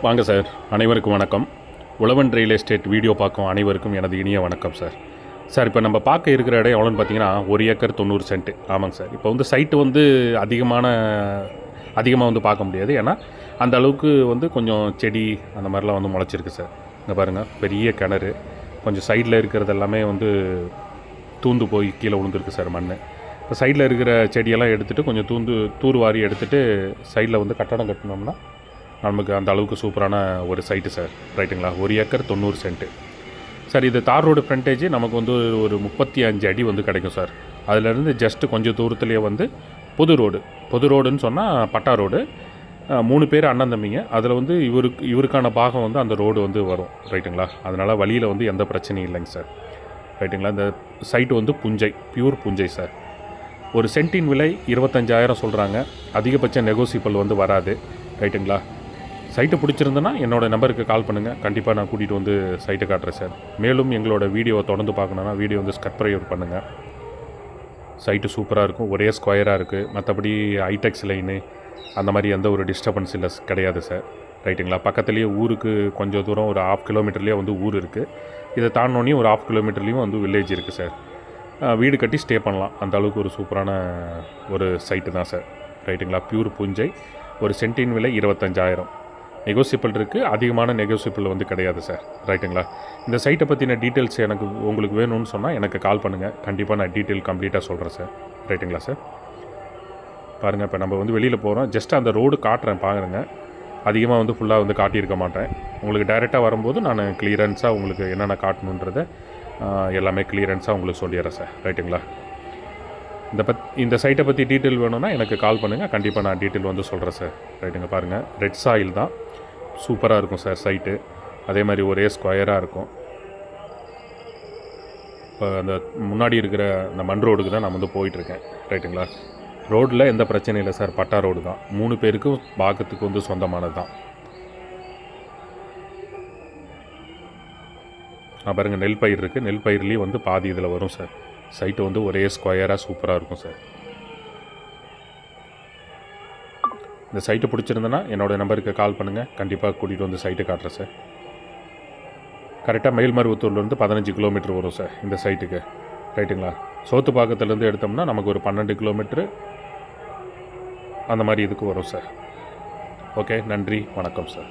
வாங்க சார். அனைவருக்கும் வணக்கம். உழவன் ரியல் எஸ்டேட் வீடியோ பார்க்கும் அனைவருக்கும் எனது இனிய வணக்கம் சார். சார், இப்போ நம்ம பார்க்க இருக்கிற இடம் எவ்வளோன்னு பார்த்தீங்கன்னா 1 ஏக்கர் 90 சென்ட். ஆமாங்க சார். இப்போ வந்து சைட்டு வந்து அதிகமாக வந்து பார்க்க முடியாது. ஏன்னா அந்த அளவுக்கு வந்து கொஞ்சம் செடி அந்த மாதிரிலாம் வந்து முளைச்சிருக்கு சார். இங்கே பாருங்கள், பெரிய கிணறு. கொஞ்சம் சைடில் இருக்கிறது எல்லாமே வந்து தூந்து போய் கீழே விழுந்துருக்கு சார் மண். இப்போ சைடில் இருக்கிற செடியெல்லாம் எடுத்துகிட்டு கொஞ்சம் தூர்வாரி எடுத்துகிட்டு சைடில் வந்து கட்டடம் கட்டினோம்னா நமக்கு அந்த அளவுக்கு சூப்பரான ஒரு சைட்டு சார். ரைட்டுங்களா? 1 ஏக்கர் 90 சென்ட்டு சார். இது தார் ரோடு ஃப்ரண்டேஜ் நமக்கு வந்து ஒரு 35 அடி வந்து கிடைக்கும் சார். அதிலேருந்து ஜஸ்ட்டு கொஞ்சம் தூரத்துலேயே வந்து பொது ரோடுன்னு சொன்னால் பட்டா ரோடு. 3 பேர் அண்ணன் தம்பிங்க. அதில் வந்து இவருக்கான பாகம் வந்து அந்த ரோடு வந்து வரும். ரைட்டுங்களா? அதனால் வழியில் வந்து எந்த பிரச்சனையும் இல்லைங்க சார். ரைட்டுங்களா? இந்த சைட்டு வந்து பியூர் புஞ்சை சார். ஒரு சென்ட்டின் விலை 25,000 சொல்கிறாங்க. அதிகபட்ச நெகோசியபிள் வந்து வராது. ரைட்டுங்களா? சைட்டு பிடிச்சிருந்தேன்னா என்னோடய நம்பருக்கு கால் பண்ணுங்கள். கண்டிப்பாக நான் கூட்டிகிட்டு வந்து சைட்டை காட்டுறேன் சார். மேலும் எங்களோட வீடியோவை தொடர்ந்து பார்க்கணுன்னா வீடியோ வந்து சப்ஸ்கிரைப் பண்ணுங்கள். சைட்டு சூப்பராக இருக்கும். ஒரே ஸ்கொயராக இருக்குது. மற்றபடி ஹைடெக்ஸ் லைனு அந்த மாதிரி எந்த ஒரு டிஸ்டர்பன்ஸ் இல்லை கிடையாது சார். ரைட்டுங்களா? பக்கத்துலேயே ஊருக்கு கொஞ்சம் தூரம் ஒரு 1/2 கிலோமீட்டர்லேயே வந்து ஊர் இருக்குது. இதை தாண்டினோடனே ஒரு 1/2 கிலோமீட்டர்லேயும் வந்து வில்லேஜ் இருக்குது சார். வீடு கட்டி ஸ்டே பண்ணலாம். அந்த அளவுக்கு ஒரு சூப்பரான ஒரு சைட்டு தான் சார். ரைட்டுங்களா? பியூர் புஞ்சை. ஒரு சென்ட்டின் விலை 25,000. நெகோசியபிள் இருக்குது. அதிகமான நெகோசியபிள் வந்து கிடையாது சார். ரைட்டுங்களா? இந்த சைட்டை பற்றின டீட்டெயில்ஸ் உங்களுக்கு வேணும்னு சொன்னால் எனக்கு கால் பண்ணுங்கள். கண்டிப்பாக நான் டீட்டெயில் கம்ப்ளீட்டாக சொல்கிறேன் சார். ரைட்டுங்களா சார்? பாருங்கள், இப்போ நம்ம வந்து வெளியில் போகிறோம். ஜஸ்ட் அந்த ரோடு காட்டுறேன் பாருங்க. அதிகமாக வந்து ஃபுல்லாக வந்து காட்டியிருக்க மாட்டேன். உங்களுக்கு டைரெக்டாக வரும்போது நான் கிளியரன்ஸாக உங்களுக்கு என்னென்ன காட்டணுன்றதை எல்லாமே கிளியரன்ஸாக உங்களுக்கு சொல்லிடுறேன் சார். ரைட்டுங்களா? இந்த சைட்டை பற்றி டீட்டெயில் வேணும்னா எனக்கு கால் பண்ணுங்கள். கண்டிப்பாக நான் டீட்டெயில் வந்து சொல்கிறேன் சார். ரைட்டுங்க? பாருங்கள், ரெட் சாயில் தான். சூப்பராக இருக்கும் சார் சைட்டு. அதே மாதிரி ஒரே ஸ்கொயராக இருக்கும். இப்போ அந்த முன்னாடி இருக்கிற அந்த மண் ரோடுக்கு தான் நான் வந்து போயிட்டுருக்கேன். ரைட்டுங்களா? ரோட்டில் எந்த பிரச்சனையும் இல்லை சார். பட்டா ரோடு தான். 3 பேருக்கும் பாகத்துக்கு வந்து சொந்தமானது தான். பாருங்கள், நெல் பயிர் இருக்குது. நெல் பயிர்லேயும் வந்து பாதி இதில் வரும் சார். சைட்டு வந்து ஒரே ஸ்கொயராக சூப்பராக இருக்கும் சார். இந்த சைட்டு பிடிச்சிருந்தேன்னா என்னோடய நம்பருக்கு கால் பண்ணுங்கள். கண்டிப்பாக கூட்டிகிட்டு வந்து சைட்டு காட்டுறேன் சார். கரெக்டாக மேல்மருவத்தூர்லேருந்து 15 கிலோமீட்டர் வரும் சார் இந்த சைட்டுக்கு. ரைட்டுங்களா? சோத்துப்பாக்கத்துலேருந்து எடுத்தோம்னா நமக்கு ஒரு 12 கிலோமீட்ரு அந்த மாதிரி இதுக்கு வரும் சார். ஓகே, நன்றி, வணக்கம் சார்.